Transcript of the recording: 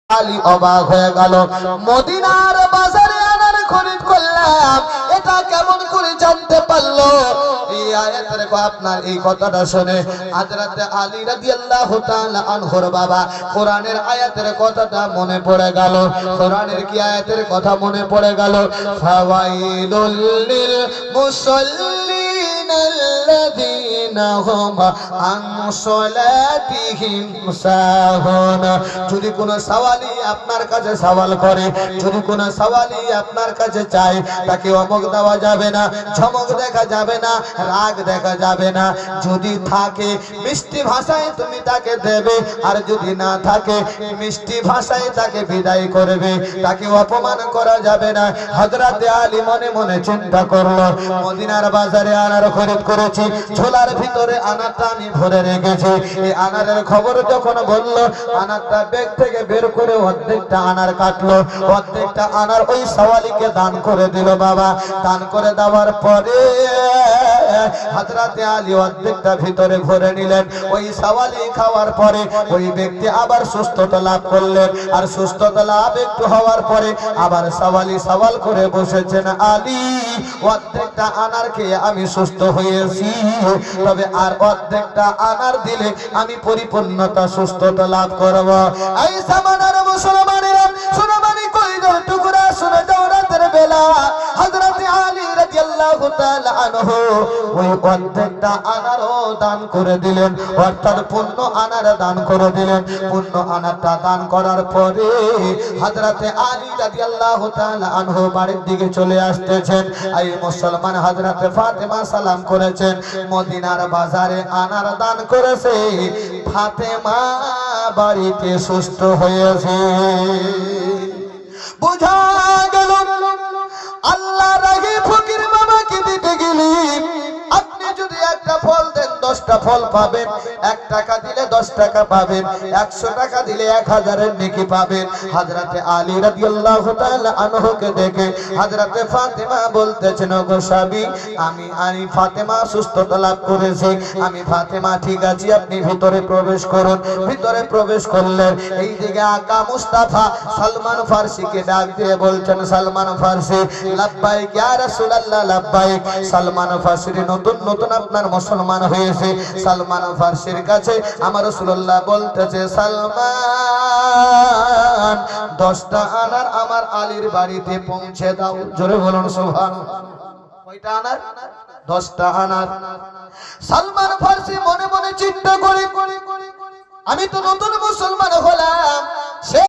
আলী অবাক হয়ে গেল। মদিনার বাজারে আনার খরিদ করলাম, এটা কেমন করে জানতে পারলো? এই আয়াতের আপনার এই কথাটা শুনে হযরত আলী রাদিয়াল্লাহু তাআলা আনহুর বাবা কোরআনের আয়াতের কথাটা মনে পড়ে গেল। কোরআনের কি আয়াতের কথা মনে পড়ে গেল? ফাওয়াইলুল লিল মুসাল্লিনাল্লাযীনা হুম আন সালাতিহিম সাহুন। যদি কোন সওয়ালি আপনার কাছে সওয়াল করে, যদি কোন সওয়ালি আপনার কাছে চায়, তাকে অমক দেওয়া যাবে না, ঝমক দেখা যাবে না, রাগ দেখা যাবে না। যদি থাকে মিষ্টি ভাষায় তুমি তাকে দেবে, আর যদি না থাকে মিষ্টি ভাষায় তাকে বিদায় করবে, তাকে অপমান করা যাবে না। হযরত আলী মনে মনে চিন্তা করলো, মদিনার বাজারে আনার খরিদ করেছি, ঝোলার ভিতরে আনারটা আমি ভরে রেখেছি। এই আনারের খবর যখন বলল, আনারটা ব্যাগ থেকে বের করে অর্ধেকটা আনার কাটলো, অর্ধেকটা আনার ওই সওয়ালিকে দান করে দিল। বাবা দান করে দেওয়ার পরে হযরত আলী অর্ধেকটা ভিতরে ভরে নিলেন। ওই সওয়ালি খাওয়ার পরে ওই ব্যক্তি আবার সুস্থতা লাভ করলেন, আর সুস্থতা লাভ একটু হওয়ার পরে আবার সওয়ালি সওয়াল করে বসেছেন, আলী অর্ধেকটা আনার খেয়ে আমি সুস্থ হয়েছি, তবে আর অর্ধেকটা আনার দিলে আমি পরিপূর্ণতা সুস্থতা লাভ করব। এই জামানার মুসলমানেরা সুনামানি কলিজার টুকরা, শুনে যাও রাতের বেলা হযরত আলী রাদিয়াল্লাহু তাআলা আনহু ওই অর্ধেকটা আনারও দান করে দিলেন, অর্থাৎ পূর্ণ আনার দান করে দিলেন। পূর্ণ আনারটা দান করার পরে হযরত আলী রাদিয়াল্লাহু তাআলা আনহু বাড়ির দিকে চলে আসতেছেন। এই মুসলমান হযরত ফাতেমা সালাম করেছেন, মদিনার বাজারে আনার দান করেছে, ফাতেমা বাড়িতে সুস্থ হয়েছে। বুঝা গেল আল্লাহ রাগে ফকির বাবাকে দিতে গেলি আপনি যদি একটা ফল দেন 10টা ফল পাবেন, 1 টাকা দিলে 10 টাকা পাবেন, 100 টাকা দিলে 1000-এর নেকি পাবেন। হযরত আলী রাদিয়াল্লাহু তাআলা আনহুকে দেখে হযরত ফাতেমা বলতেছেন, গো স্বামী, আমি ফাতেমা সুস্থতা লাভ করেছি, আমি ফাতেমা ঠিক আছি, আপনি ভিতরে প্রবেশ করুন। ভিতরে প্রবেশ করলেন। এই দিকে আকা মুস্তাফা সালমান ফারসিকে ডাক দিয়ে বলছেন, সালমান ফারসি, লাব্বাইক ইয়া রাসূলুল্লাহ, লাব্বাইক। সালমান ফারসি নতুন নতুন আপনার মুসলমান হয়েছে। সালমান ফারসির কাছে আমার রাসূলুল্লাহ বলতেছে, সালমান 10টা আনার আমার আলীর বাড়িতে পৌঁছে দাও। জোরে বলুন সুবহানাল্লাহ। কয়টা আনার? 10টা আনার। সালমান ফারসি মনে মনে চিন্তা করে, আমি তো নতুন মুসলমান হলাম,